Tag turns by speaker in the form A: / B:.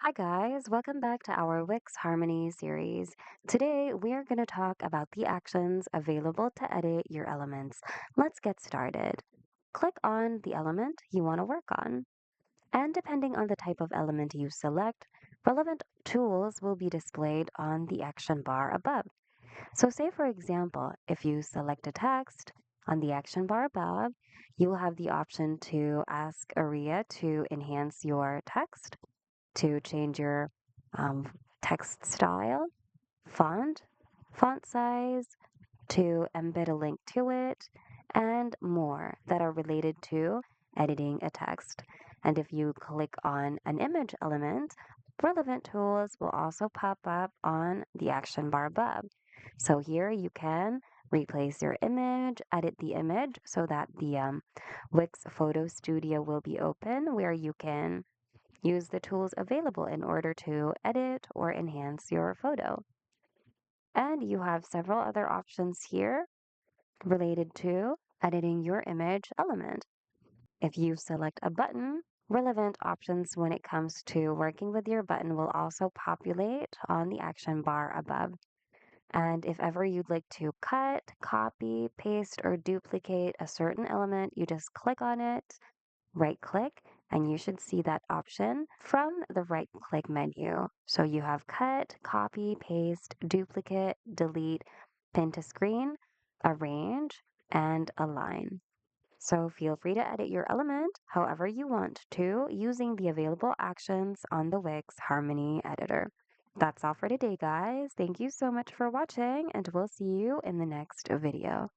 A: Hi guys, welcome back to our Wix Harmony series. Today we are going to talk about the actions available to edit your elements. Let's get started. Click on the element you want to work on, and depending on the type of element you select, relevant tools will be displayed on the action bar above. So say for example, if you select a text on the action bar above, you will have the option to ask Aria to enhance your text, to change your um, text style, font, font size, to embed a link to it, and more that are related to editing a text. And if you click on an image element, relevant tools will also pop up on the action bar above. So here you can replace your image, edit the image so that the Wix Photo Studio will be open where you can use the tools available in order to edit or enhance your photo. And you have several other options here related to editing your image element. If you select a button, relevant options when it comes to working with your button will also populate on the action bar above. And if ever you'd like to cut, copy, paste, or duplicate a certain element, you just click on it, right click, and you should see that option from the right click menu. So you have cut, copy, paste, duplicate, delete, pin to screen, arrange, and align. So feel free to edit your element however you want to using the available actions on the Wix Harmony Editor. That's all for today, guys. Thank you so much for watching, and we'll see you in the next video.